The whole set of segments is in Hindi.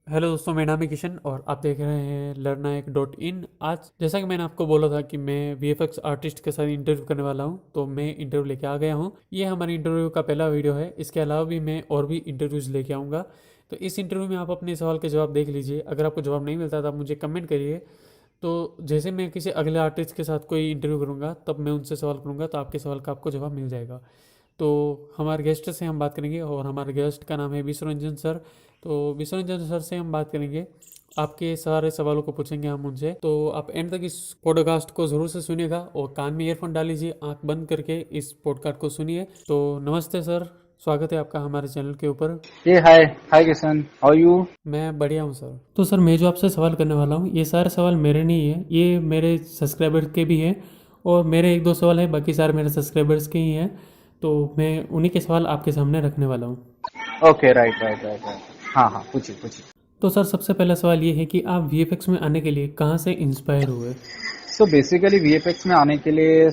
हेलो दोस्तों, मेरा नाम है किशन और आप देख रहे हैं लर्नाएक.इन। आज जैसा कि मैंने आपको बोला था कि मैं वीएफएक्स आर्टिस्ट के साथ इंटरव्यू करने वाला हूं, तो मैं इंटरव्यू लेके आ गया हूं। ये हमारे इंटरव्यू का पहला वीडियो है। इसके अलावा भी मैं और भी इंटरव्यूज़ लेके आऊँगा। तो इस इंटरव्यू में आप अपने सवाल के जवाब देख लीजिए। अगर आपको जवाब नहीं मिलता तो आप मुझे कमेंट करिए। तो जैसे मैं किसी अगले आर्टिस्ट के साथ कोई इंटरव्यू करूँगा तब मैं उनसे सवाल करूँगा, तो आपके सवाल का आपको जवाब मिल जाएगा। तो हमारे गेस्ट से हम बात करेंगे और हमारे गेस्ट का नाम है विश्वरंजन सर। तो विश्वरंजन सर से हम बात करेंगे, आपके सारे सवालों को पूछेंगे हम उनसे। तो आप एंड तक इस पॉडकास्ट को ज़रूर से सुनिएगा और कान में ईयरफोन डाल लीजिए, आंख बंद करके इस पॉडकास्ट को सुनिए। तो नमस्ते सर, स्वागत है आपका हमारे चैनल के ऊपर। ये हाय हाय किशन, हाउ यू? मैं बढ़िया हूँ सर। तो सर, मैं जो आपसे सवाल करने वाला हूँ ये सारे सवाल मेरे नहीं है, ये मेरे सब्सक्राइबर्स के भी हैं और मेरे एक दो सवाल हैं, बाकी सारे मेरे सब्सक्राइबर्स के ही हैं। तो मैं उन्हीं के सवाल आपके सामने रखने वाला हूँ। Okay, right right right right. हाँ हाँ, पूछिए पूछिए। तो सर, सबसे पहला सवाल ये है कि आप वीएफएक्स में आने के लिए कहाँ से इंस्पायर हुए। सो बेसिकली वीएफएक्स में आने के लिए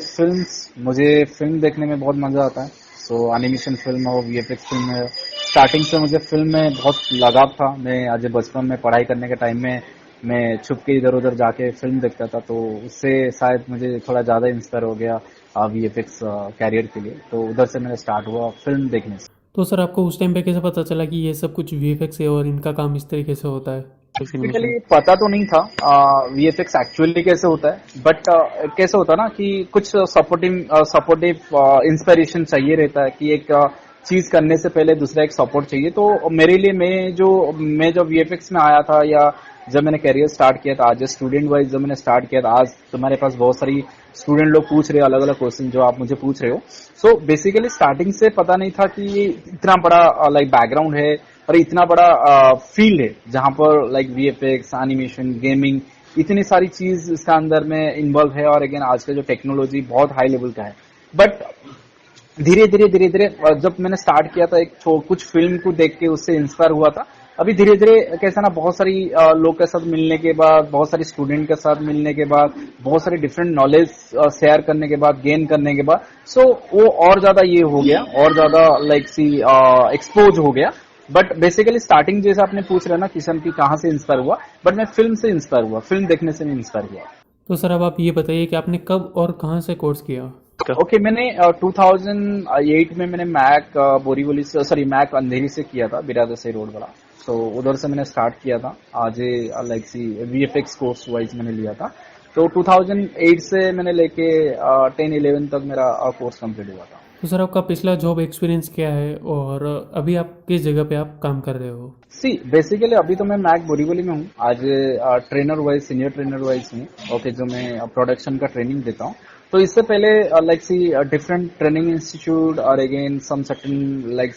मुझे फिल्म देखने में बहुत मजा आता है। सो एनिमेशन फिल्म और वीएफएक्स फिल्म में स्टार्टिंग से मुझे फिल्म में बहुत लगाव था। मैं आज बचपन में पढ़ाई करने के टाइम में मैं छुप के इधर उधर जाके फिल्म देखता था, तो उससे शायद मुझे थोड़ा ज्यादा इंस्पायर हो गया वीएफएक्स कैरियर के लिए। तो उधर से मेरा स्टार्ट हुआ फिल्म देखने से। तो सर, आपको उस टाइम पे कैसे पता चला कि ये सब कुछ वीएफएक्स है और इनका काम इस तरीके से होता है, एनिमेशन। बेसिकली पता तो नहीं था वीएफएक्स एक्चुअली कैसे होता है, बट कैसे होता है ना कि कुछ सपोर्टिव इंस्पिरेशन चाहिए रहता है कि एक चीज करने से पहले दूसरा एक सपोर्ट चाहिए। तो मेरे लिए मैं जो वीएफएक्स में आया था, या जब मैंने करियर स्टार्ट किया था, आज स्टूडेंट वाइज जब मैंने स्टार्ट किया था, आज तुम्हारे पास बहुत सारी स्टूडेंट लोग पूछ रहे हैं अलग अलग क्वेश्चन जो आप मुझे पूछ रहे हो। सो बेसिकली स्टार्टिंग से पता नहीं था कि ये इतना बड़ा लाइक बैकग्राउंड है और इतना बड़ा फील्ड है जहां पर लाइक वीएफएक्स, एनिमेशन, गेमिंग, इतनी सारी चीज इसका अंदर में इन्वॉल्व है। और अगेन आज का जो टेक्नोलॉजी बहुत हाई लेवल का है। बट धीरे धीरे जब मैंने स्टार्ट किया था, कुछ फिल्म को देख के उससे इंस्पायर हुआ था। अभी धीरे धीरे कैसा ना, बहुत सारी लोग के साथ मिलने के बाद, बहुत सारी स्टूडेंट के साथ मिलने के बाद, बहुत सारी डिफरेंट नॉलेज शेयर करने के बाद, गेन करने के बाद, सो वो और ज्यादा ये हो गया, और ज्यादा लाइक एक्सपोज हो गया। बट बेसिकली स्टार्टिंग जैसे आपने पूछ रहे ना किशन की कहाँ से इंस्पायर हुआ, बट मैं फिल्म से इंस्पायर हुआ, फिल्म देखने से मैं इंस्पायर हुआ। तो सर, अब आप ये बताइए कि आपने कब और कहाँ से कोर्स किया। ओके, मैंने 2008 में मैंने मैक बोरीवली से, सॉरी मैक अंधेरी से किया था, बिरादर से रोड वाला। तो उधर से मैंने स्टार्ट किया था। आज लाइक वीएफएक्स कोर्स वाइज मैंने लिया था। तो 2008 से मैंने लेके 10-11 तक मेरा कोर्स कंप्लीट हुआ था। तो सर, आपका पिछला जॉब एक्सपीरियंस क्या है और अभी आप किस जगह पे आप काम कर रहे हो। सी बेसिकली अभी तो मैं मैक बोरीवली में हूँ। आज trainer wise, senior trainer wise हूँ। ओके, जो मैं प्रोडक्शन का ट्रेनिंग देता हूँ। तो इससे पहले लाइक डिफरेंट ट्रेनिंग इंस्टीट्यूट और again some certain like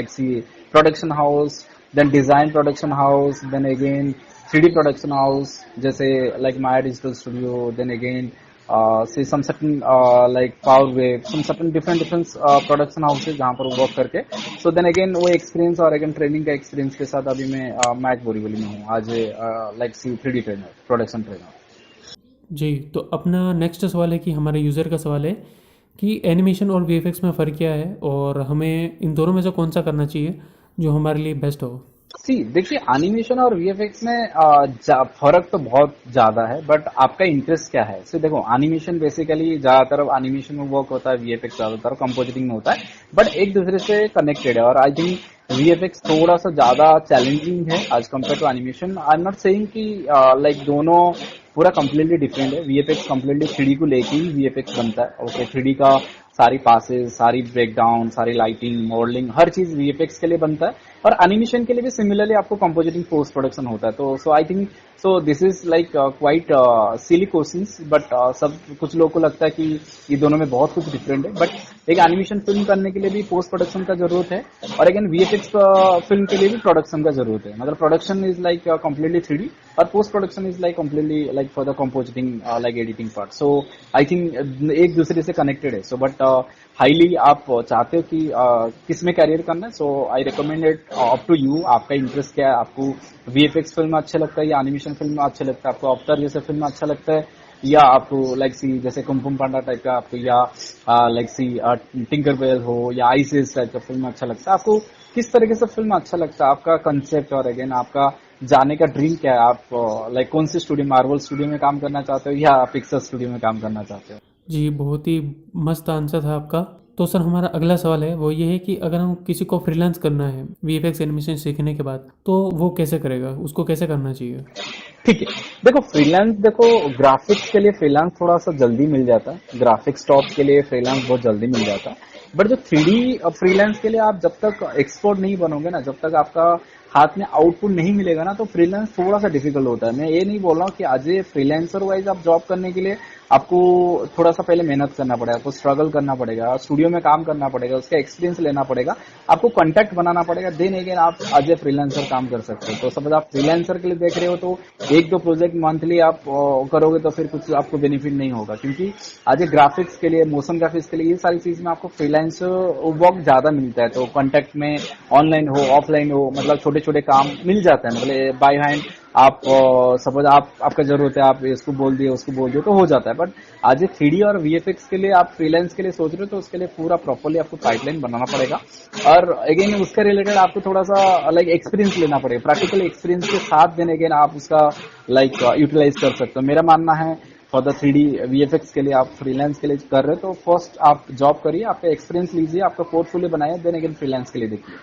C production house, then design production house, then again 3D production house जैसे like Maya digital studio, then again say some certain like power wave, some certain different production houses जहाँ पर वर्क करके। so then again वो एक्सपीरियंस और अगेन ट्रेनिंग का एक्सपीरियंस के साथ अभी मैं मैक बोरीवली में हूँ आज like 3D trainer, production trainer. जी, तो अपना नेक्स्ट सवाल है कि हमारे यूज़र का सवाल है कि एनिमेशन और वीएफएक्स में फ़र्क क्या है और हमें इन दोनों में से कौन सा करना चाहिए जो हमारे लिए बेस्ट हो। सी देखिए, एनिमेशन और वीएफएक्स में फर्क तो बहुत ज्यादा है, बट आपका इंटरेस्ट क्या है। सो देखो, एनिमेशन बेसिकली ज्यादातर एनिमेशन में वर्क होता है, वीएफएक्स ज्यादातर कंपोजिटिंग में होता है, बट एक दूसरे से कनेक्टेड है। और आई थिंक वीएफएक्स थोड़ा सा ज्यादा चैलेंजिंग है आज compare to animation. I am not saying कि लाइक दोनों पूरा कंप्लीटली डिफरेंट है। वीएफएक्स कंप्लीटली 3D को लेके ही वीएफएक्स बनता है। ओके, 3D का सारी पासेस, सारी ब्रेकडाउन, सारी लाइटिंग, मॉडलिंग, हर चीज वीएफएक्स के लिए बनता है। और एनिमेशन के लिए भी सिमिलरली आपको कंपोजिटिंग पोस्ट प्रोडक्शन होता है। तो so I think so this is like quite silly questions, but सब कुछ लोगों को लगता है कि ये दोनों में बहुत कुछ डिफरेंट है। बट एक एनिमेशन फिल्म करने के लिए भी पोस्ट प्रोडक्शन का जरूरत है, और अगेन वीएफएक्स फिल्म के लिए भी प्रोडक्शन का जरूरत है। मतलब production is like completely 3D और post production is like completely like for the compositing like editing part. So I think एक दूसरे से कनेक्टेड है। सो बट हाईली आप चाहते हो कि किस में कैरियर करना है, so I recommend it up to you. आपका इंटरेस्ट क्या है, आपको वीएफएक्स फिल्म अच्छा लगता है या एनिमेशन फिल्म अच्छा लगता है, आपको अवतार जैसे फिल्म अच्छा लगता है, या आपको लाइक सी जैसे कुमकुम पांडा टाइप का आपको, या लाइक सी टिंकरबेल हो या आइसिस टाइप का फिल्म अच्छा लगता है आपको? किस तरीके से फिल्म अच्छा लगता है? आपका कंसेप्ट और अगेन आपका जाने का ड्रीम क्या है? आप लाइक कौन सी स्टूडियो, मार्वल स्टूडियो में काम करना चाहते हो या पिक्सर स्टूडियो में काम करना चाहते हो? जी, बहुत ही मस्त आंसर था आपका। तो सर हमारा अगला सवाल है वो ये है कि अगर हम किसी को फ्रीलांस करना है वीएफएक्स एनिमेशन सीखने के बाद, तो वो कैसे करेगा, उसको कैसे करना चाहिए? ठीक है, देखो फ्रीलांस, देखो ग्राफिक्स के लिए फ्रीलांस थोड़ा सा जल्दी मिल जाता है, ग्राफिक्स टॉप के लिए फ्रीलांस बहुत जल्दी मिल जाता है। बट जो 3D फ्रीलांस के लिए आप जब तक एक्सपर्ट नहीं बनोगे ना, जब तक आपका हाथ में आउटपुट नहीं मिलेगा ना, तो फ्रीलांस थोड़ा सा डिफिकल्ट होता है। मैं ये नहीं बोल रहा हूँ कि आज ये फ्रीलांसर वाइज आप जॉब करने के लिए आपको थोड़ा सा पहले मेहनत करना पड़ेगा, आपको स्ट्रगल करना पड़ेगा, स्टूडियो में काम करना पड़ेगा, उसका एक्सपीरियंस लेना पड़ेगा, आपको कॉन्टैक्ट बनाना पड़ेगा, देन अगेन आप एज ए फ्रीलांसर काम कर सकते हो। तो सपोज आप फ्रीलांसर के लिए देख रहे हो तो एक दो प्रोजेक्ट मंथली आप करोगे तो फिर कुछ आपको बेनिफिट नहीं होगा, क्योंकि आज ग्राफिक्स के लिए, मोशन ग्राफिक्स के लिए, ये सारी चीज में आपको फ्रीलांस वर्क ज्यादा मिलता है। तो कॉन्टैक्ट में ऑनलाइन हो ऑफलाइन हो, मतलब छोटे छोटे काम मिल जाते हैं, मतलब बाय हैंड आप सपोज आपका जरूरत है, आप इसको बोल दिए उसको बोल दिए तो हो जाता है। बट आज 3D और वीएफएक्स के लिए आप फ्रीलांस के लिए सोच रहे हो तो उसके लिए पूरा प्रॉपर्ली आपको पाइपलाइन बनाना पड़ेगा, और अगेन उसके रिलेटेड आपको थोड़ा सा लाइक एक्सपीरियंस लेना पड़ेगा, प्रैक्टिकल एक्सपीरियंस के साथ देन अगेन आप उसका लाइक यूटिलाइज कर सकते हो। मेरा मानना है फॉर द 3D वीएफएक्स के लिए आप फ्रीलांस के लिए कर रहे हो तो फर्स्ट आप जॉब करिए, आपका एक्सपीरियंस लीजिए, आपका पोर्टफोलियो बनाइए, देन अगेन फ्रीलांस के लिए देखिए।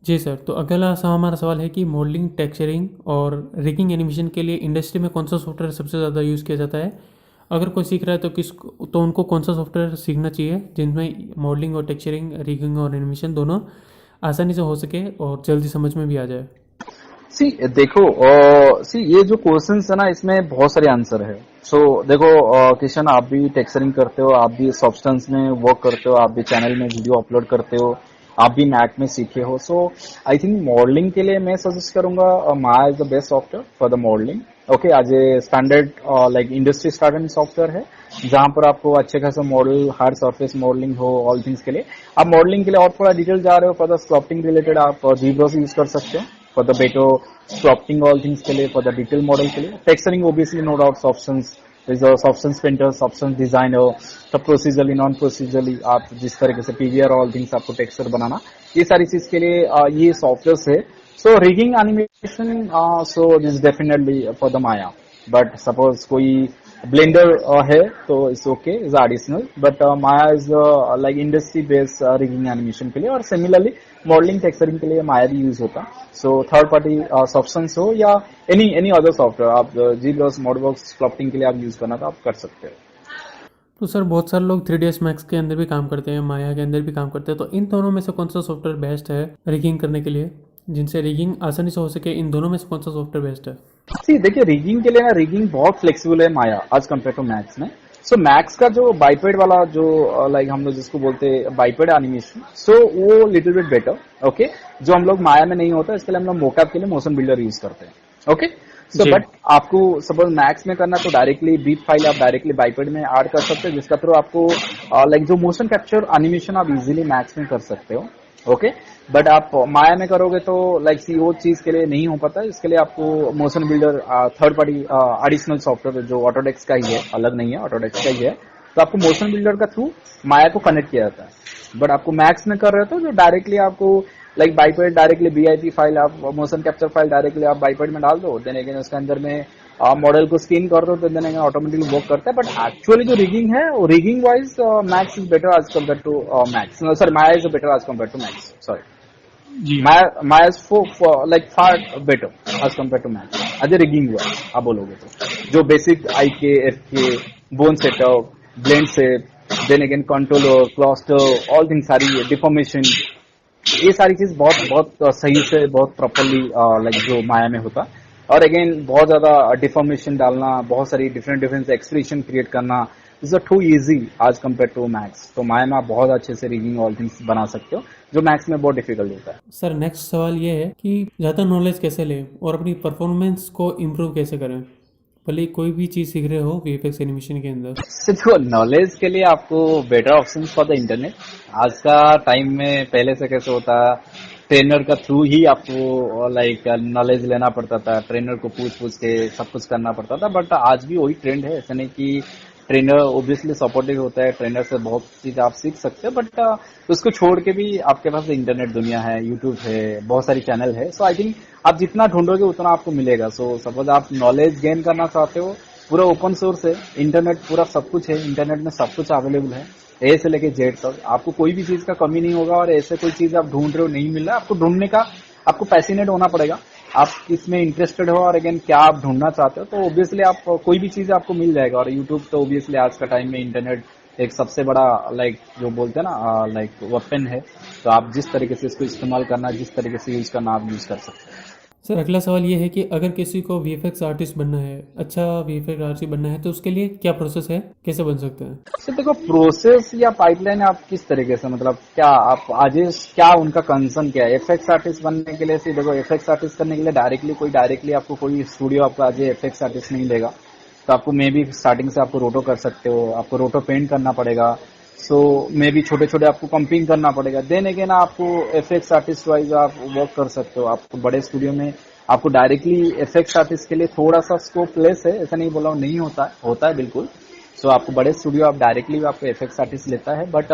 जी सर, तो अगला हमारा सवाल है कि मॉडलिंग, टेक्सचरिंग और रिगिंग एनिमेशन के लिए इंडस्ट्री में कौन सा सॉफ्टवेयर सबसे ज़्यादा यूज़ किया जाता है? अगर कोई सीख रहा है तो उनको कौन सा सॉफ्टवेयर सीखना चाहिए जिनमें मॉडलिंग और टेक्सचरिंग, रिगिंग और एनिमेशन दोनों आसानी से हो सके और जल्दी समझ में भी आ जाए? सी देखो, ये जो क्वेश्चन है ना, इसमें बहुत सारे आंसर है। सो देखो किशन, आप भी टेक्सचरिंग करते हो, आप भी सब्सटेंस में वर्क करते हो, आप भी चैनल में वीडियो अपलोड करते हो, आप भी मैक में सीखे हो। सो आई थिंक मॉडलिंग के लिए मैं सजेस्ट करूंगा Maya is the best software for the modelling. Okay, आज ये standard like industry standard software है, जहां पर आपको अच्छे खासा मॉडल, हार्ड सरफेस मॉडलिंग हो, ऑल थिंग्स के लिए। आप मॉडलिंग के लिए और थोड़ा डिटेल जा रहे हो, फॉर द स्कल्पटिंग रिलेटेड आप जीब्रॉस यूज कर सकते हो, फॉर द बेटो स्कल्पटिंग ऑल थिंग्स के लिए, फॉर द डिटेल मॉडल के लिए। Texturing obviously no doubt substance is a substance painter, substance designer, सब प्रोसीजरली नॉन प्रोसीजरली आप जिस तरीके से पीवीआर ऑल थिंग्स आपको टेक्सचर बनाना, ये सारी चीज के लिए ये सॉफ्टवेयर है। So rigging animation, so this definitely for the Maya. But suppose कोई ब्लेंडर है तो it's okay, is additional, but Maya is like industry based rigging animation के लिए, और सिमिलरली मॉडलिंग टेक्सचरिंग के लिए माया भी यूज होता। सो थर्ड पार्टी सब्सटेंस हो या एनी अदर सॉफ्टवेयर, आप जीब्रॉस, मॉडवर्क्स, स्कल्पटिंग के लिए आप यूज करना तो आप कर सकते हो। तो सर बहुत सारे लोग 3ds मैक्स के अंदर भी काम करते हैं, माया के अंदर भी काम करते हैं, तो इन दोनों में से कौन सा सॉफ्टवेयर बेस्ट है रिगिंग करने के लिए, जिनसे रिगिंग आसानी से हो सके? इन दोनों में से कौन सा सॉफ्टवेयर बेस्ट है? सी देखिए, रिगिंग के लिए ना, रिगिंग बहुत फ्लेक्सिबल है माया आज कम्पेयर टू मैक्स में। सो मैक्स का जो बाइपेड वाला जो लाइक हम लोग जिसको बोलते हैं बाइपेड एनिमेशन, सो वो लिटिल बिट बेटर, ओके, जो हम लोग माया में नहीं होता, इसके लिए हम लोग मोकैप के लिए मोशन बिल्डर यूज करते हैं। ओके, सो बट आपको सपोज मैक्स में करना तो डायरेक्टली बीट फाइल आप डायरेक्टली बाइपेड में ऐड कर सकते हैं, जिसका थ्रू आपको लाइक जो मोशन कैप्चर एनिमेशन आप इजीली मैक्स में कर सकते हो। ओके, बट आप माया में करोगे तो लाइक सी वो चीज के लिए नहीं हो पाता, इसके लिए आपको motion builder third party additional software जो ऑटोडेस्क का ही है, अलग नहीं है, ऑटोडेस्क का ही है, तो आपको मोशन बिल्डर का थ्रू माया को कनेक्ट किया जाता है। बट आपको मैक्स में कर रहे हो तो जो डायरेक्टली आपको लाइक बाइपेड डायरेक्टली बीआईपी फाइल, आप मोशन कैप्चर फाइल डायरेक्टली आप बाइपेड में डाल दो, देन अगेन उसके अंदर में मॉडल को स्कैन कर दो, तो देन अगेन ऑटोमेटिकली वर्क करता है। बट एक्चुअली जो रिगिंग है वो rigging wise Max is better as compare to Max, sorry Maya is better as compare to Max, sorry जी, Maya is like far better as compare to Max as a rigging wise आप बोलोगे तो। जो basic I K, F K, bone setup, blend set, then again controller, cluster, all thing, सारी डिफॉर्मेशन, ये सारी चीज बहुत बहुत सही से बहुत प्रॉपरली लाइक जो माया में होता। और अगेन बहुत ज्यादा डिफॉर्मेशन डालना, बहुत सारी डिफरेंट एक्सप्रेशन क्रिएट करना is too easy as compare to Max. तो माया में आप बहुत अच्छे से रिगिंग ऑल थिंग्स बना सकते हो, जो मैक्स में बहुत डिफिकल्ट होता है। सर नेक्स्ट सवाल ये है कि ज़्यादा नॉलेज कैसे लें और अपनी परफॉर्मेंस को इम्प्रूव कैसे करें, भले कोई भी चीज़ सीख रहे हो वीएफएक्स एनिमेशन के अंदर? सिर्फ नॉलेज के लिए आपको better option for the internet. आज का टाइम में पहले से कैसे होता, ट्रेनर का थ्रू ही आपको लाइक नॉलेज लेना पड़ता था, ट्रेनर को पूछ पूछ के सब कुछ करना पड़ता था। बट आज भी वही ट्रेंड है, ऐसा नहीं कि ट्रेनर ओब्वियसली सपोर्टिव होता है, ट्रेनर से बहुत चीज आप सीख सकते हो, बट उसको छोड़ के भी आपके पास इंटरनेट दुनिया है, यूट्यूब है, बहुत सारी चैनल है। सो आई थिंक आप जितना ढूंढोगे उतना आपको मिलेगा। सो सपोज आप नॉलेज गेन करना चाहते हो, पूरा ओपन सोर्स है इंटरनेट, पूरा सब कुछ है इंटरनेट में, सब कुछ अवेलेबल है ए से लेके जेड तक। आपको कोई भी चीज का कमी नहीं होगा, और ऐसे कोई चीज आप ढूंढ रहे हो नहीं मिल रहा, आपको ढूंढने का आपको पैसिनेट होना पड़ेगा, आप किसमें इंटरेस्टेड हो और अगेन क्या आप ढूंढना चाहते हो, तो ऑब्वियसली आप कोई भी चीज आपको मिल जाएगा। और यूट्यूब तो ऑब्वियसली आज का टाइम में इंटरनेट एक सबसे बड़ा लाइक जो बोलते हैं ना लाइक वेपन है। तो आप जिस तरीके से इसको इस्तेमाल करना, जिस तरीके से यूज करना, आप यूज कर सकते हैं। सर अगला सवाल ये है कि अगर किसी को वीएफएक्स आर्टिस्ट बनना है, अच्छा वीएफएक्स आर्टिस्ट बनना है, तो उसके लिए क्या प्रोसेस है, कैसे बन सकते हैं? तो देखो प्रोसेस या पाइपलाइन आप किस तरीके से, मतलब क्या आप आज क्या उनका कंसर्न क्या है। एफएक्स आर्टिस्ट बनने के लिए देखो, एफएक्स आर्टिस्ट करने के लिए डायरेक्टली आपको कोई स्टूडियो आपको आज एफएक्स आर्टिस्ट नहीं लेगा। तो आपको मे बी स्टार्टिंग से आपको रोटो कर सकते हो, आपको रोटो पेंट करना पड़ेगा। सो मे बी छोटे छोटे आपको कंपिंग करना पड़ेगा, देन अगेन आपको एफएक्स आर्टिस्ट वाइज आप वर्क कर सकते हो। आपको बड़े स्टूडियो में आपको डायरेक्टली एफएक्स आर्टिस्ट के लिए थोड़ा सा स्कोप लेस है, ऐसा नहीं बोला हूं नहीं होता है बिल्कुल। सो आपको बड़े स्टूडियो आप डायरेक्टली आपको एफएक्स आर्टिस्ट लेता है, बट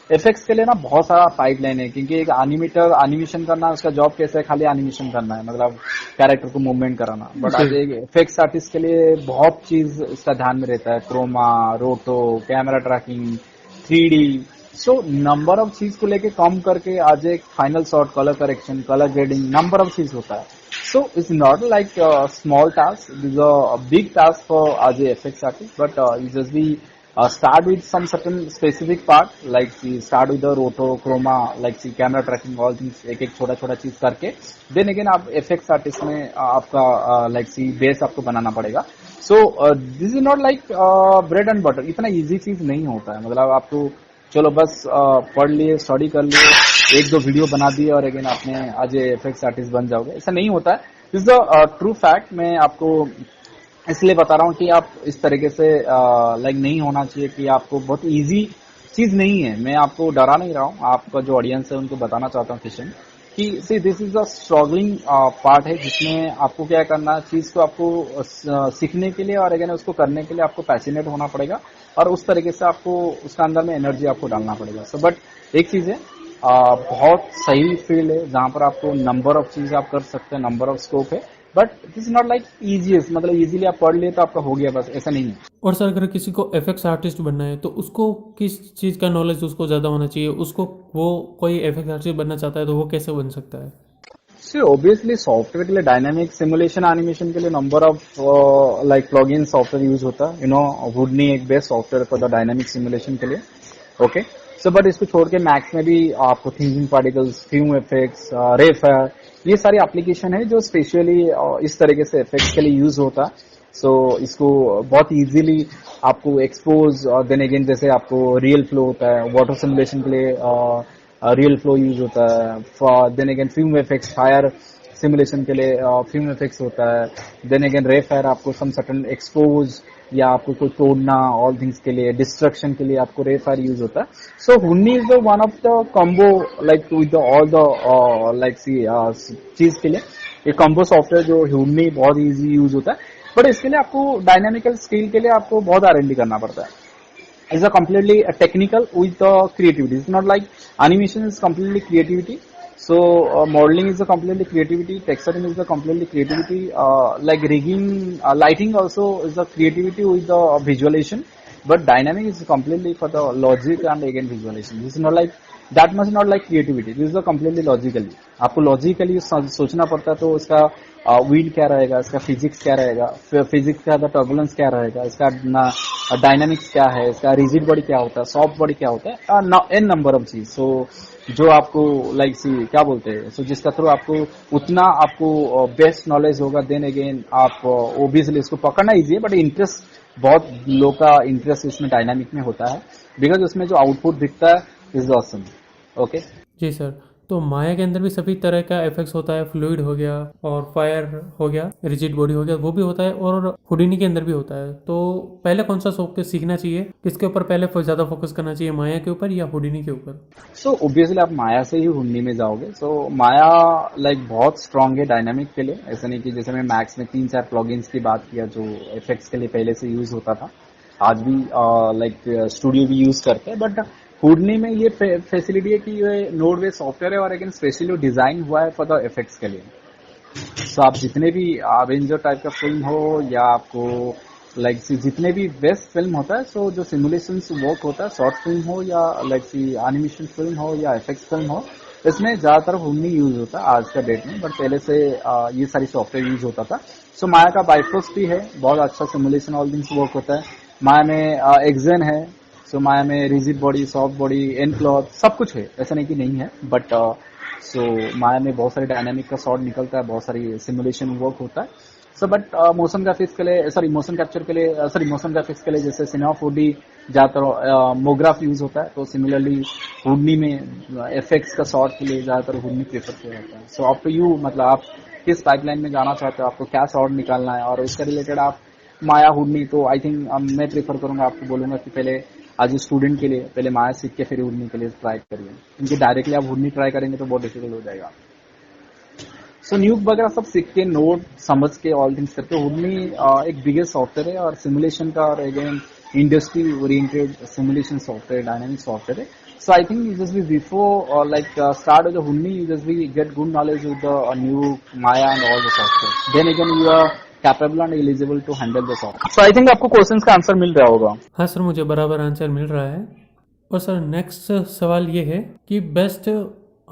एफएक्स के लिए ना बहुत सारा पाइपलाइन है, क्योंकि एक एनिमेटर एनिमेशन करना, उसका जॉब कैसे है, खाली एनिमेशन करना है, मतलब कैरेक्टर को मूवमेंट कराना। बट आज एक एफएक्स आर्टिस्ट के लिए बहुत चीज इसका ध्यान में रहता है, chroma, roto, camera tracking, 3D। So number of चीज को लेके कम करके आज एक final shot, colour correction, colour grading, number of चीज होता है। So it's not like a small task. This is a big task for as a FX artist, but you just be start with some certain specific part, like start with the roto, chroma, like camera tracking, all things एक छोटा छोटा चीज करके then again आप FX artist में आपका like बेस आपको बनाना पड़ेगा। So this is not like bread and butter, इतना easy चीज नहीं होता है। मतलब आपको चलो बस पढ़ लिए, स्टडी कर लिए, एक दो वीडियो बना दिए और अगेन आपने आज एफएक्स आर्टिस्ट बन जाओगे, ऐसा नहीं होता है। This the true fact. मैं आपको इसलिए बता रहा हूँ कि आप इस तरीके से लाइक नहीं होना चाहिए कि आपको बहुत इजी चीज नहीं है। मैं आपको डरा नहीं रहा हूँ, आपका जो ऑडियंस है उनको बताना चाहता हूँ किशन कि see this is a struggling part है, जिसमें आपको क्या करना है, चीज को आपको सीखने के लिए और अगेन उसको करने के लिए आपको पैशनेट होना पड़ेगा, और उस तरीके से आपको उसका अंदर में एनर्जी आपको डालना पड़ेगा। सो बट एक चीज है, बहुत सही फील्ड है जहां पर आपको नंबर ऑफ चीज आप कर सकते हैं, नंबर ऑफ स्कोप है, but this is not like easiest, मतलब इजीली आप पढ़ लिए तो आपका हो गया बस, ऐसा नहीं है। और सर अगर किसी को एफएक्स आर्टिस्ट बनना है तो उसको किस चीज़ का नॉलेज उसको ज़्यादा होना चाहिए? उसको वो कोई एफएक्स आर्टिस्ट बनना चाहता है तो वो कैसे बन सकता है? सी ऑब्वियसली सॉफ्टवेयर के लिए, डायनामिक सिमुलेशन एनिमेशन के लिए number of like plugin software use होता है। वुडनी एक best software for the dynamic simulation के लिए। ओके सो बट इसको छोड़ के मैक्स में भी आपको थिंकिंग पार्टिकल्स, फ्यूम इफेक्ट्स, रेफायर, ये सारी एप्लीकेशन है जो स्पेशली इस तरीके से इफेक्ट्स के लिए यूज होता है। सो इसको बहुत इजीली आपको एक्सपोज, देन अगेन जैसे आपको रियल फ्लो होता है, वाटर सिमुलेशन के लिए रियल फ्लो यूज होता है, then again fume effects, fire simulation के लिए फ्यूम इफेक्ट्स होता है, देन अगेन रे फायर आपको सम सर्टन एक्सपोज या आपको कोई तोड़ना, ऑल थिंग्स के लिए, डिस्ट्रक्शन के लिए आपको रे फायर यूज होता है। सो हुन्नी is the one of the combo like with all the like चीज के लिए ये कॉम्बो सॉफ्टवेयर जो हुन्नी बहुत इजी यूज होता है। बट इसके लिए आपको डायनामिकल स्किल के लिए आपको बहुत R&D करना पड़ता है। It's a completely technical with the creativity. It's not like animation is completely creativity. So modeling is a completely creativity. Texturing is a completely creativity. Like rigging, lighting also is a creativity with the visualization. But dynamic is completely for the logic and again visualization. This is not like that much not like creativity. This is a completely logically. आपको logically सोचना पड़ता है, तो उसका व्हील क्या रहेगा, इसका फिजिक्स क्या रहेगा, फिजिक्स का टर्बुलेंस क्या रहेगा, इसका डायनामिक्स क्या है, इसका रिजिड बॉडी क्या होता है, सॉफ्ट बॉडी क्या होता है, एन नंबर ऑफ चीज। सो जो आपको लाइक क्या बोलते हैं, सो जिसका थ्रू आपको उतना आपको बेस्ट नॉलेज होगा, देन अगेन आप ओबियसली इसको पकड़ना इजी है, बट इंटरेस्ट बहुत लोग का इंटरेस्ट इसमें डायनामिक में होता है, बिकॉज उसमें जो आउटपुट दिखता है इज ऑसम। ओके जी सर, तो माया के अंदर भी सभी तरह का एफेक्ट्स होता है, फ्लूइड हो गया और फायर हो गया, रिजिड बॉडी हो गया, वो भी होता है, और हुडिनी के अंदर भी होता है। तो पहले कौन सा सीखना चाहिए, किसके ऊपर पहले ज़्यादा फोकस करना चाहिए, माया के ऊपर या हुडिनी के ऊपर? सो ऑब्वियसली आप माया से ही हुंडी में जाओगे। सो माया लाइक बहुत स्ट्रांग है डायनामिक के लिए। ऐसा नहीं कि जैसे मैं मैक्स में 3-4 प्लगइन्स की बात किया जो इफेक्ट्स के लिए पहले से यूज होता था, आज भी लाइक स्टूडियो भी यूज करते हैं, बट हुडनी में ये फैसिलिटी है कि ये नोड बेस्ड सॉफ्टवेयर है और अगेन स्पेशली डिजाइन हुआ है फॉर द इफेक्ट्स के लिए। सो आप जितने भी एवेंजर टाइप का फिल्म हो या आपको लाइक जितने भी बेस्ट फिल्म होता है, सो जो सिमुलेशन वर्क होता है, शॉर्ट फिल्म हो या लाइक एनिमेशन फिल्म हो या इफेक्ट्स फिल्म हो, इसमें ज्यादातर हुडनी यूज होता है आज का डेट में, बट पहले से ये सारी सॉफ्टवेयर यूज होता था। सो माया का बाइफोस भी है, बहुत अच्छा सिमुलेशन ऑल थिंग्स वर्क होता है। माया में एक्सेन है, सो माया में rigid body, soft body, and cloth सब कुछ है, ऐसा नहीं कि नहीं है, बट सो माया में बहुत सारे डायनामिक का शॉट निकलता है, बहुत सारी सिमुलेशन वर्क होता है। सो बट मोशन ग्राफिक्स के लिए, सॉरी मोशन कैप्चर के लिए, सॉरी मोशन ग्राफिक्स के लिए जैसे सिनेमा 4D ज्यादातर मोग्राफ यूज होता है, तो सिमिलरली हुडनी में एफेक्ट्स का शॉट के लिए ज्यादातर हुडनी प्रेफर किया जाता है। सो अप टू यू, मतलब आप किस पाइपलाइन में जाना चाहते हो, आपको क्या शॉट निकालना है, और उसके रिलेटेड आप माया हुडनी, तो आई थिंक मैं प्रेफर करूंगा, आपको बोलूंगा कि पहले आज स्टूडेंट के लिए पहले माया सीख के फिर हुडनी के लिए ट्राई करिए, क्योंकि डायरेक्टली आप हुडनी ट्राई करेंगे तो बहुत डिफिकल्ट हो जाएगा। सो न्यूक वगैरह सब सीख के, नोट समझ के, ऑल थिंग्स करके, हुडनी एक बिगेस्ट सॉफ्टवेयर है और सिमुलेशन का, और again industry oriented simulation software, dynamic software है। So I think you just be before or start with the Hunni, you just be get good knowledge with the new Maya and all the software. Then again you are capable and eligible to handle the software. So I think आपको क्वेश्चंस का आंसर मिल रहा होगा। हाँ सर, मुझे बराबर आंसर मिल रहा है। और सर नेक्स्ट सवाल ये है कि बेस्ट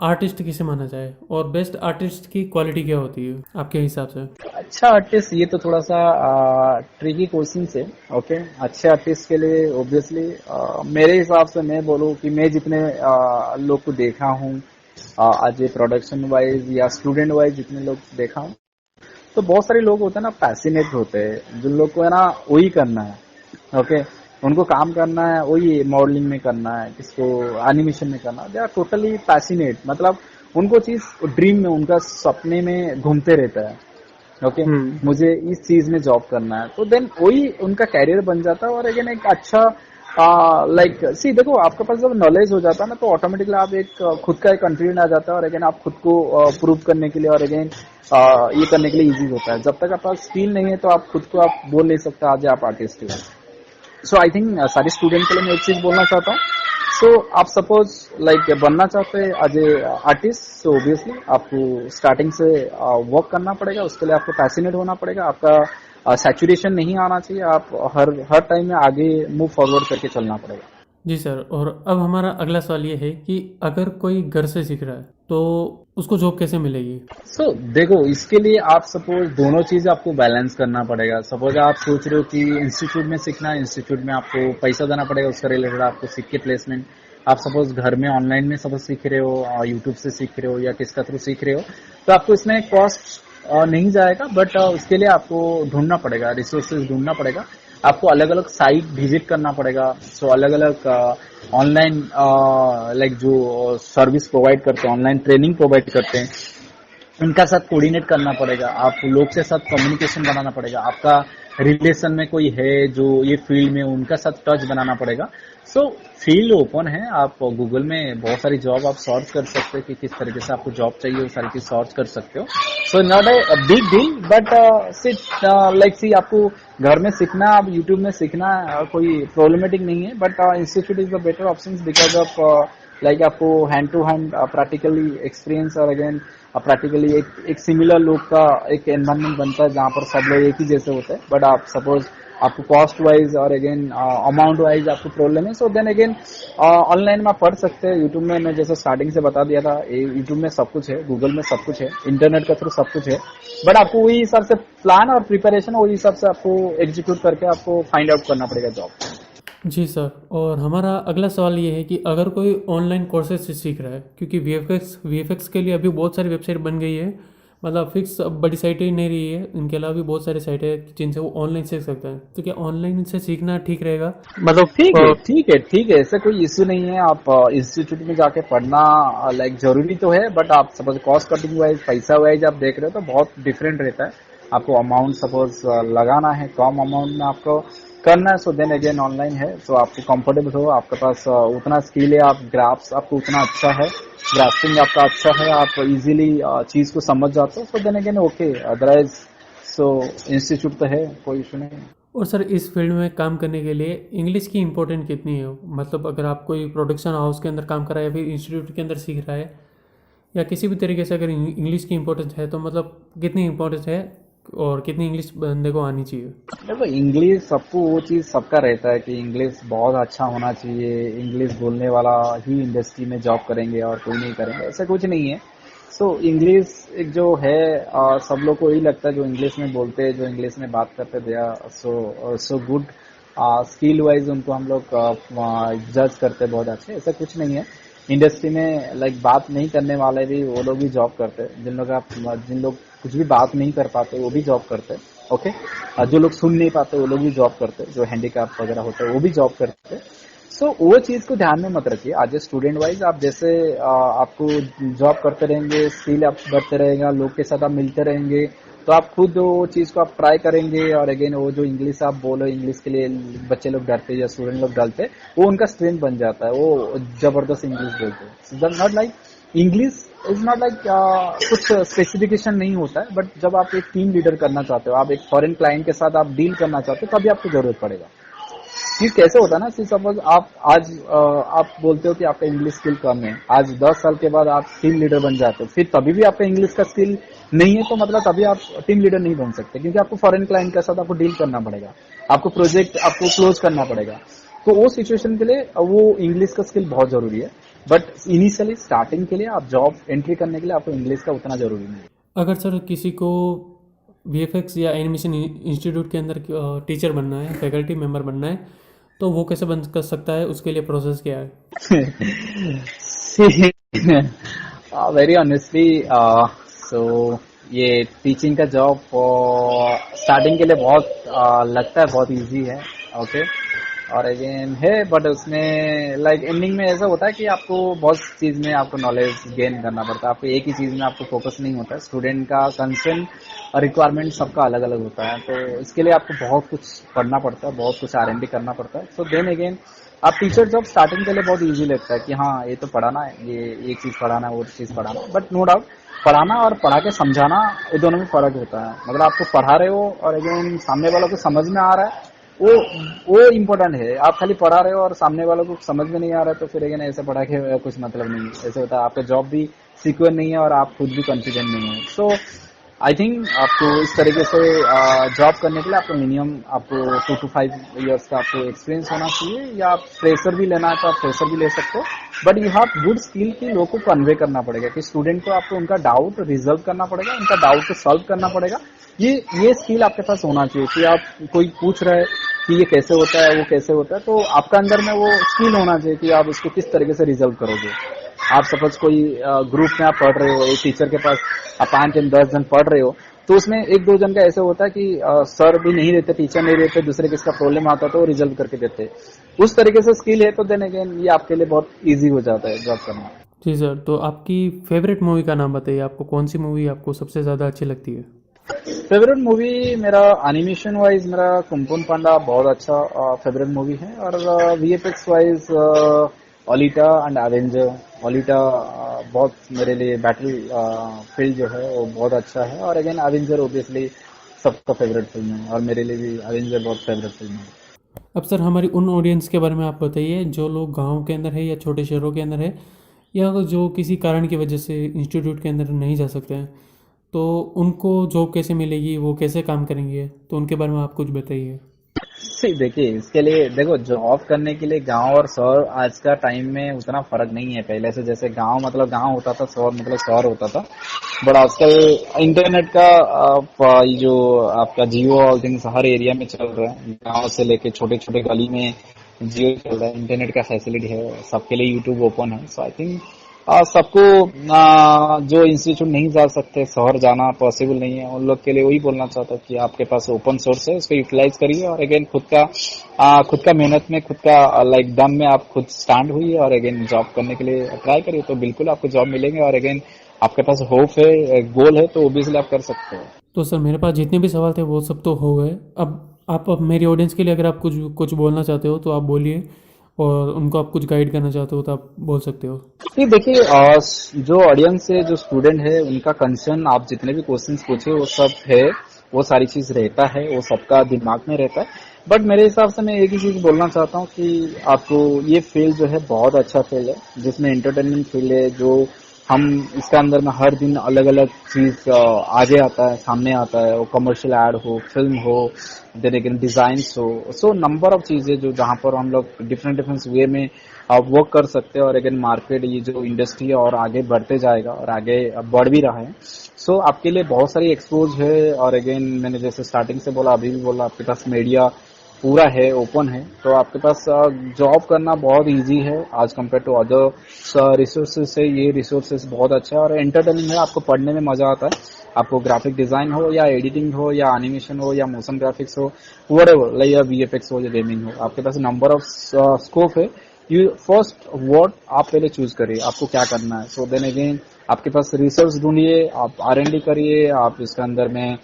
आर्टिस्ट किसे माना जाए, और बेस्ट आर्टिस्ट की क्वालिटी क्या होती है आपके हिसाब से? अच्छा आर्टिस्ट, ये तो थोड़ा सा ट्रिकी क्वेश्चन है। ओके, अच्छे आर्टिस्ट के लिए ऑब्वियसली मेरे हिसाब से मैं बोलूँ कि मैं जितने लोग को देखा हूँ आज प्रोडक्शन वाइज या स्टूडेंट वाइज जितने लोग देखा हूँ, तो बहुत सारे लोग होते हैं ना, पैसिनेट होते हैं, जिन लोग को है ना वही करना है। ओके, उनको काम करना है, वही मॉडलिंग में करना है, किसको एनिमेशन में करना है, दे आर टोटली पैसिनेट, मतलब उनको चीज ड्रीम में, उनका सपने में घूमते रहता है। ओके, मुझे इस चीज में जॉब करना है, तो देन वही उनका कैरियर बन जाता है। और अगेन एक अच्छा लाइक सी देखो, आपके पास जब नॉलेज हो जाता है ना, तो ऑटोमेटिकली आप एक खुद का एक कॉन्फिडेंस आ जाता है, और अगेन आप खुद को प्रूव करने के लिए, और अगेन ये करने के लिए इजी होता है। जब तक आपके पास स्किल नहीं है तो आप खुद को आप बोल नहीं सकते आज आप आर्टिस्ट हो। सो आई थिंक सारे स्टूडेंट के लिए मैं एक चीज बोलना चाहता हूँ। सो आप सपोज लाइक बनना चाहते हैं as a artist, so obviously आपको स्टार्टिंग से वर्क करना पड़ेगा, उसके लिए आपको पैशनेट होना पड़ेगा, आपका सैचुरेशन नहीं आना चाहिए, आप हर टाइम में आगे मूव फॉरवर्ड करके चलना पड़ेगा। जी सर, और अब हमारा अगला सवाल ये है कि अगर कोई घर से सीख रहा है तो उसको जॉब कैसे मिलेगी? सो देखो, इसके लिए आप सपोज दोनों चीज आपको बैलेंस करना पड़ेगा। सपोज आप सोच रहे हो कि इंस्टीट्यूट में सीखना है, इंस्टीट्यूट में आपको पैसा देना पड़ेगा, उसका रिलेटेड आपको सीख के प्लेसमेंट। आप सपोज घर में ऑनलाइन में सपोज सीख रहे हो, यूट्यूब से सीख रहे हो या किसका थ्रू सीख रहे हो, तो आपको इसमें कॉस्ट नहीं जाएगा, बट उसके लिए आपको ढूंढना पड़ेगा, रिसोर्सेज ढूंढना पड़ेगा, आपको अलग अलग साइट विजिट करना पड़ेगा। सो अलग अलग ऑनलाइन लाइक जो सर्विस प्रोवाइड करते हैं, ऑनलाइन ट्रेनिंग प्रोवाइड करते हैं, उनका साथ कोऑर्डिनेट करना पड़ेगा, आप लोग के साथ कम्युनिकेशन बनाना पड़ेगा, आपका रिलेशन में कोई है जो ये फील्ड में, उनका साथ टच बनाना पड़ेगा। सो फील्ड ओपन है, आप गूगल में बहुत सारी जॉब आप सर्च कर सकते हो कि किस तरीके से आपको जॉब चाहिए, वो सारी चीज सर्च कर सकते हो। So not a big deal, but like see आपको घर में सीखना, आप यूट्यूब में सीखना कोई प्रॉब्लमेटिक नहीं है, but institute is the better option because of like आपको hand to hand practically experience, और अगेन प्रैक्टिकली एक सिमिलर लोग का एक एनवायरमेंट बनता है जहाँ पर सब लोग एक ही जैसे होते हैं। बट आप सपोज आपको कॉस्ट वाइज और अगेन अमाउंट वाइज आपको प्रॉब्लम है, सो देन अगेन ऑनलाइन में आप पढ़ सकते हैं। यूट्यूब में मैं जैसे स्टार्टिंग से बता दिया था, यूट्यूब में सब कुछ है, गूगल में सब कुछ है, इंटरनेट के थ्रू सब कुछ है, बट आपको वही हिसाब से प्लान और प्रिपरेशन, वही हिसाब से आपको एग्जीक्यूट करके आपको फाइंड आउट करना पड़ेगा जॉब। जी सर, और हमारा अगला सवाल ये है कि अगर कोई ऑनलाइन कोर्सेज से सीख रहा है, क्योंकि वीएफएक्स के लिए अभी बहुत सारी वेबसाइट बन गई है, मतलब फिक्स अब बड़ी साइटें ही नहीं रही है, इनके अलावा भी बहुत सारी साइटें हैं जिनसे वो ऑनलाइन सीख सकता है। तो क्या ऑनलाइन से सीखना ठीक रहेगा? मतलब ठीक है और ठीक है ठीक है, ऐसा कोई इश्यू नहीं है। आप इंस्टीट्यूट में जाके पढ़ना लाइक जरूरी तो है, बट आप सपोज कॉस्ट कटिंग वाइज, पैसा वाइज आप देख रहे हो तो बहुत डिफरेंट रहता है। आपको अमाउंट सपोज लगाना है, कम अमाउंट में आपको करना है, सो देन अगेन ऑनलाइन है, तो आपको कंफर्टेबल हो, आपके पास उतना स्किल है, आप ग्राफ्स आपको उतना अच्छा है, ग्राफ्टिंग आपका अच्छा है, आप इजीली चीज को समझ जाते हो, so then again okay. Otherwise so institute तो है, कोई इशू नहीं है। और सर इस फील्ड में काम करने के लिए इंग्लिश की इम्पोर्टेंट कितनी है? मतलब अगर आप कोई प्रोडक्शन हाउस के अंदर काम कर रहा है या फिर इंस्टीट्यूट के अंदर सीख रहा है या किसी भी तरीके से अगर इंग्लिश की इम्पोर्टेंस है तो मतलब कितनी इम्पोर्टेंस है और कितनी इंग्लिश बंदे को आनी चाहिए? देखो इंग्लिश सबको, वो चीज सबका रहता है कि इंग्लिश बहुत अच्छा होना चाहिए, इंग्लिश बोलने वाला ही इंडस्ट्री में जॉब करेंगे और कोई नहीं करेंगे, ऐसा कुछ नहीं है। सो इंग्लिश एक जो है सब लोग को यही लगता है, जो इंग्लिश में बोलते हैं, जो इंग्लिश में बात करते हैं, they are so good, skill wise उनको हम लोग जज करते हैं बहुत अच्छे, ऐसा कुछ नहीं है। इंडस्ट्री में लाइक बात नहीं करने वाले भी, वो लोग भी जॉब करते हैं, जिन लोग कुछ भी बात नहीं कर पाते वो भी जॉब करते हैं, ओके। जो लोग सुन नहीं पाते वो लोग भी जॉब करते हैं, जो हैंडीकैप वगैरह होते हैं वो भी जॉब करते हैं। सो वो चीज को ध्यान में मत रखिए। आज स्टूडेंट वाइज आप जैसे आपको जॉब करते रहेंगे, स्किल आप बढ़ते रहेगा, लोग के साथ आप मिलते रहेंगे, तो आप खुद वो चीज को आप ट्राई करेंगे, और अगेन वो जो इंग्लिश आप बोलो, इंग्लिश के लिए बच्चे लोग डरते हैं या स्टूडेंट लोग डरते हैं, वो उनका स्ट्रेंथ बन जाता है, वो जबरदस्त इंग्लिश बोलते हैं। Not like English is not like कुछ स्पेसिफिकेशन नहीं होता है, बट जब आप एक टीम लीडर करना चाहते हो, आप एक फॉरेन क्लाइंट के साथ आप डील करना चाहते हो, तभी आपको जरूरत पड़ेगा। चीज कैसे होता है ना, सपोज आप आज आप बोलते हो कि आपका इंग्लिश स्किल कम है, आज 10 साल के बाद आप टीम लीडर बन जाते हो, फिर तभी भी आपका इंग्लिश का स्किल नहीं है, तो मतलब तभी आप टीम लीडर नहीं बन सकते, क्योंकि आपको फॉरेन क्लाइंट के साथ आपको डील करना पड़ेगा, आपको प्रोजेक्ट आपको क्लोज करना पड़ेगा। तो वो सिचुएशन के लिए वो इंग्लिश का स्किल बहुत जरूरी है, बट इनिशियली स्टार्टिंग के लिए आप जॉब एंट्री करने के लिए आपको इंग्लिश का उतना जरूरी नहीं है। अगर सर किसी को वीएफएक्स या एनिमेशन इंस्टीट्यूट के अंदर टीचर बनना है, फैकल्टी मेंबर बनना है, तो वो कैसे बन कर सकता है? उसके लिए प्रोसेस क्या है? वेरी ऑनेस्टली, सो ये टीचिंग का जॉब स्टार्टिंग के लिए बहुत लगता है बहुत इजी है, ओके, और अगेन है, बट उसमें लाइक एंडिंग में ऐसा होता है कि आपको बहुत चीज में आपको नॉलेज गेन करना पड़ता है, आपको एक ही चीज में आपको फोकस नहीं होता है। स्टूडेंट का कंसर्न और रिक्वायरमेंट सबका अलग अलग होता है, तो इसके लिए आपको बहुत कुछ पढ़ना पड़ता है, बहुत कुछ R&D करना पड़ता है। सो देन अगेन आप टीचर जॉब स्टार्टिंग के लिए बहुत इजी लगता है कि हाँ ये तो पढ़ाना है, ये एक चीज पढ़ाना है, वो चीज पढ़ाना है, बट नो डाउट पढ़ाना और पढ़ा के समझाना, ये दोनों में फर्क होता है। मतलब आपको पढ़ा रहे हो और अगेन सामने वालों को समझ में आ रहा है, वो इम्पोर्टेंट है। आप खाली पढ़ा रहे हो और सामने वालों को समझ में नहीं आ रहा है, तो फिर अगेन ऐसे पढ़ा के कुछ मतलब नहीं है। ऐसे होता है आपका जॉब भी सिक्योर नहीं है और आप खुद भी कॉन्फिडेंट नहीं है। सो आई थिंक आपको इस तरीके से जॉब करने के लिए आपको मिनिमम आपको 2 to 5 इयर्स का आपको एक्सपीरियंस होना चाहिए, या आप फ्रेशर भी लेना है तो आप फ्रेशर भी ले सकते हो, but you have good skill की लोगों को कन्वे करना पड़ेगा, कि स्टूडेंट को आपको उनका डाउट रिजॉल्व करना पड़ेगा, उनका डाउट को सॉल्व करना पड़ेगा। ये स्किल आपके पास होना चाहिए कि आप कोई पूछ रहे हैं कि ये कैसे होता है, वो कैसे होता है, तो आपका अंदर में वो स्किल होना चाहिए कि आप इसको किस तरीके से रिजॉल्व करोगे। आप सपोज कोई ग्रुप में आप पढ़ रहे हो, एक टीचर के पास आप 5 या 10 जन पढ़ रहे हो, तो उसमें 1-2 जन का ऐसे होता है कि सर भी नहीं रहते, टीचर नहीं रहते, दूसरे किसका प्रॉब्लम आता तो वो रिजल्व करके देते। उस तरीके से स्किल है तो देन अगेन ये आपके लिए बहुत इजी हो जाता है जॉब करना। जी सर, तो आपकी फेवरेट मूवी का नाम बताइए, आपको कौन सी मूवी आपको सबसे ज़्यादा अच्छी लगती है? फेवरेट मूवी मेरा एनिमेशन वाइज मेरा कुमकुम पांडा बहुत अच्छा फेवरेट मूवी है, और VFX वाइज ओलिटा एंड एवेंजर। ओलिटा बहुत मेरे लिए बैटल फील्ड जो है वो बहुत अच्छा है, और अगेन एवेंजर ओबियसली सबका फेवरेट फिल्म है, और मेरे लिए भी एवेंजर बहुत फेवरेट फिल्म है। अब सर हमारी उन ऑडियंस के बारे में आप बताइए जो लोग गांव के अंदर है या छोटे शहरों के अंदर है, या जो किसी कारण की वजह से इंस्टीट्यूट के अंदर नहीं जा सकते हैं, तो उनको जॉब कैसे मिलेगी, वो कैसे काम करेंगे, तो उनके बारे में आप कुछ बताइए। देखिए इसके लिए देखो, जॉब करने के लिए गांव और शहर आज का टाइम में उतना फर्क नहीं है पहले से। जैसे गांव मतलब गांव होता था, शहर मतलब शहर होता था, बट आजकल इंटरनेट का ये जो आपका जियो और थिंग्स हर एरिया में चल रहा है, गांव से लेके छोटे छोटे गली में जियो चल रहा है, इंटरनेट का फैसिलिटी है, सबके लिए यूट्यूब ओपन है। सो आई थिंक सबको जो इंस्टीट्यूट नहीं जा सकते, शहर जाना पॉसिबल नहीं है, उन लोग के लिए वही बोलना चाहता हूँ कि आपके पास ओपन सोर्स है, उसको यूटिलाइज करिए और अगेन खुद का मेहनत में, खुद का लाइक दम में आप खुद स्टैंड हुई और अगेन जॉब करने के लिए ट्राई करिए, तो बिल्कुल आपको जॉब मिलेंगे। और अगेन आपके पास होप है, गोल है, तो ओबियसली आप कर सकते हो। तो सर मेरे पास जितने भी सवाल थे वो सब तो हो गए। अब मेरी ऑडियंस के लिए अगर आप कुछ बोलना चाहते हो तो आप बोलिए, और उनको आप कुछ गाइड करना चाहते हो तो आप बोल सकते हो। नहीं देखिए, जो ऑडियंस है, जो स्टूडेंट है, उनका कंसर्न आप जितने भी क्वेश्चंस पूछे वो सब है, वो सारी चीज रहता है, वो सबका दिमाग में रहता है। बट मेरे हिसाब से मैं एक ही चीज बोलना चाहता हूँ कि आपको ये फील्ड जो है बहुत अच्छा फील्ड है, जिसमें एंटरटेनमेंट फील्ड है, जो हम इसके अंदर में हर दिन अलग अलग चीज आगे आता है, सामने आता है, वो कमर्शियल एड हो, फिल्म हो, देन अगेन डिजाइन्स हो, सो नंबर ऑफ चीजें जो जहां पर हम लोग डिफरेंट डिफरेंट वे में वर्क कर सकते हैं। और अगेन मार्केट, ये जो इंडस्ट्री है और आगे बढ़ते जाएगा और आगे बढ़ भी रहा है। सो आपके लिए बहुत सारी एक्सपोज है। और अगेन मैंने जैसे स्टार्टिंग से बोला, अभी भी बोला, आपके पास मीडिया पूरा है, ओपन है, तो आपके पास जॉब करना बहुत इजी है आज कंपेयर टू अदर रिसोर्सेज से। ये रिसोर्सेज बहुत अच्छा है और एंटरटेनिंग है, आपको पढ़ने में मजा आता है। आपको ग्राफिक डिजाइन हो या एडिटिंग हो या एनिमेशन हो या मोशन ग्राफिक्स हो, व्हाटएवर, लाइक या वीएफएक्स हो या गेमिंग हो, आपके पास नंबर ऑफ स्कोप है। यू फर्स्ट वर्ड आप पहले चूज करिए, आपको क्या करना है। सो देन अगेन आपके पास रिसर्च ढूंढिए, आप R&D करिए, आप इसके अंदर में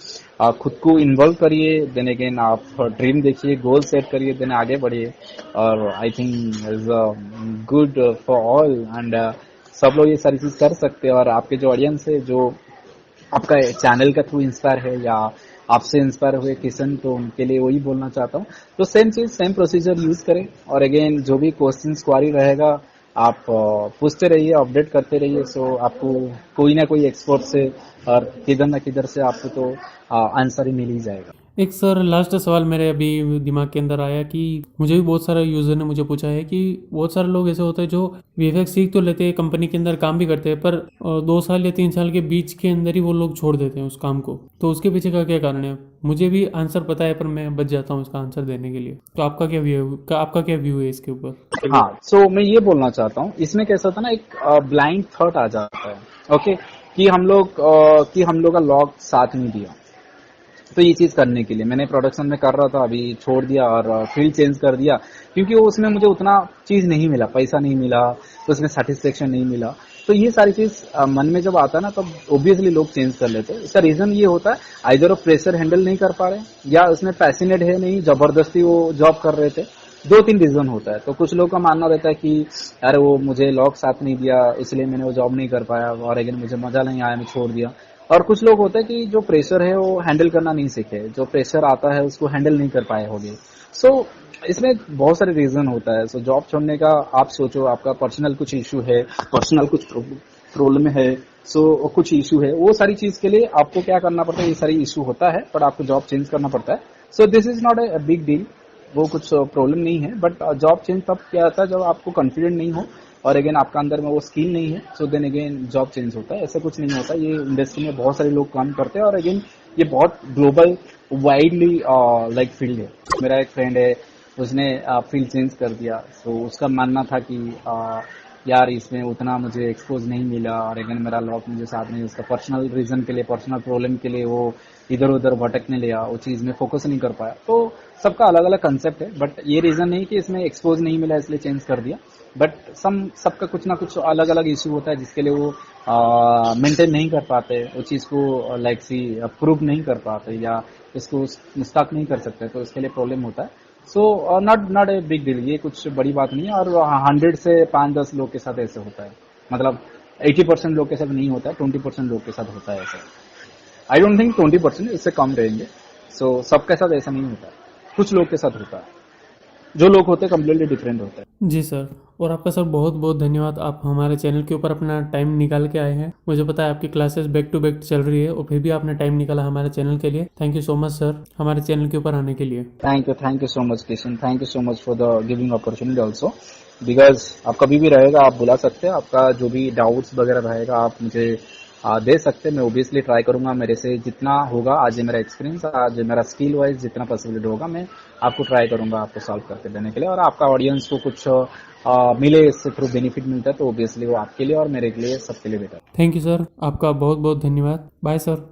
खुद को इन्वॉल्व करिए, देन अगेन आप ड्रीम देखिए, गोल सेट करिए, देन आगे बढ़िए। और I think is good for all and सब लोग ये सारी चीज कर सकते हैं। और आपके जो ऑडियंस है, जो आपका चैनल का थ्रू इंस्पायर है या आपसे इंस्पायर हुए किशन, तो उनके लिए वही बोलना चाहता हूँ। तो सेम चीज, सेम प्रोसीजर यूज करें। और अगेन जो भी क्वेश्चन क्वारी रहेगा, आप पूछते रहिए, अपडेट करते रहिए। सो आपको कोई ना कोई एक्सपर्ट से और किधर ना किधर से आपको तो आंसर ही मिल ही जाएगा। एक सर लास्ट सवाल मेरे अभी दिमाग के अंदर आया कि मुझे भी बहुत सारे यूज़र ने मुझे पूछा है कि बहुत सारे लोग ऐसे होते हैं जो वीएफएक्स सीख तो लेते हैं, कंपनी के अंदर काम भी करते हैं, पर 2 साल या 3 साल के बीच के अंदर ही वो लोग छोड़ देते हैं उस काम को। तो उसके पीछे का क्या कारण है? मुझे भी आंसर पता है पर मैं बच जाता हूँ उसका आंसर देने के लिए। तो आपका क्या व्यू है इसके ऊपर? हाँ, सो मैं ये बोलना चाहता हूँ, इसमें कैसा था ना, एक ब्लाइंड थॉट आ जाता है, ओके, कि हम लोग का लॉग साथ नहीं दिया। तो ये चीज करने के लिए मैंने प्रोडक्शन में कर रहा था, अभी छोड़ दिया और फील्ड चेंज कर दिया, क्योंकि वो उसमें मुझे उतना चीज नहीं मिला, पैसा नहीं मिला, तो उसमें सेटिस्फेक्शन नहीं मिला। तो ये सारी चीज मन में जब आता है ना, तब ऑब्वियसली लोग चेंज कर लेते हैं। इसका रीजन ये होता है, आइदर वो प्रेशर हैंडल नहीं कर पा रहे, या उसमें पैशनेट है नहीं, जबरदस्ती वो जॉब कर रहे थे। 2-3 रीजन होता है। तो कुछ लोग का मानना रहता है कि अरे वो मुझे लॉग साथ नहीं दिया, इसलिए मैंने वो जॉब नहीं कर पाया, और अगेन मुझे मजा नहीं आया, मैं छोड़ दिया। और कुछ लोग होते हैं कि जो प्रेशर है वो हैंडल करना नहीं सीखे, जो प्रेशर आता है उसको हैंडल नहीं कर पाए होंगे। सो इसमें बहुत सारे रीजन होता है। सो जॉब छोड़ने का आप सोचो, आपका पर्सनल कुछ इशू है, पर्सनल कुछ प्रॉब्लम है, सो कुछ इशू है, वो सारी चीज के लिए आपको क्या करना पड़ता है, ये सारी इशू होता है, बट आपको जॉब चेंज करना पड़ता है। सो this is not a big deal, वो कुछ प्रॉब्लम नहीं है। बट जॉब चेंज तब क्या आता है जब आपको कॉन्फिडेंट नहीं हो और अगेन आपका अंदर में वो स्किल नहीं है, so then again job change होता है। ऐसा कुछ नहीं होता, ये इंडस्ट्री में बहुत सारे लोग काम करते हैं और अगेन ये बहुत ग्लोबल वाइडली लाइक फील्ड है। मेरा एक फ्रेंड है, उसने फील्ड चेंज कर दिया। सो उसका मानना था कि यार इसमें उतना मुझे एक्सपोज नहीं मिला और अगेन मेरा लॉक मुझे साथ नहीं, उसका पर्सनल रीजन के लिए, पर्सनल प्रॉब्लम के लिए वो इधर उधर भटकने लिया, वो चीज में फोकस नहीं कर पाया। तो सबका अलग अलग कंसेप्ट है, बट ये रीजन नहीं कि इसमें एक्सपोज नहीं मिला इसलिए चेंज कर दिया। बट सबका कुछ ना कुछ अलग अलग इशू होता है जिसके लिए वो मेंटेन नहीं कर पाते, वो चीज को लाइक सी प्रूव नहीं कर पाते या इसको स्टक नहीं कर सकते, तो इसके लिए प्रॉब्लम होता है। सो नॉट ए बिग डील, ये कुछ बड़ी बात नहीं है। और 100 से 5-10 लोग के साथ ऐसे होता है, मतलब 80% लोग के साथ नहीं होता है, 20% लोग के साथ होता है ऐसा। आई डोंट थिंक 20%, इससे कम रहेंगे। सो सबके साथ ऐसा नहीं होता है, कुछ लोग के साथ होता है, जो लोग होते हैं कम्प्लीटली डिफरेंट होते हैं। जी सर, और आपका सर बहुत बहुत धन्यवाद, आप हमारे चैनल के ऊपर अपना टाइम निकाल के आए हैं। मुझे पता है आपकी क्लासेस बैक टू बैक चल रही है और फिर भी आपने टाइम निकाला हमारे चैनल के लिए। Thank you so much sir, हमारे चैनल के ऊपर आने के लिए। Thank you so much Kishan, thank you so much for the giving opportunity also, because आप कभी भी रहेगा, आप बुला सकते हैं, आपका जो भी डाउट्स वगैरह रहेगा आप मुझे दे सकते हैं। मैं ओबियसली ट्राई करूंगा, मेरे से जितना होगा, आज मेरा एक्सपीरियंस, आज मेरा स्किल वाइज जितना पॉसिबिलिटी होगा, मैं आपको ट्राई करूंगा आपको सॉल्व करके देने के लिए। और आपका ऑडियंस को कुछ मिले, इससे थ्रू बेनिफिट मिलता है, तो ओबियसली वो आपके लिए और मेरे लिए सबके लिए बेटर। थैंक यू सर, आपका बहुत बहुत धन्यवाद। Bye sir.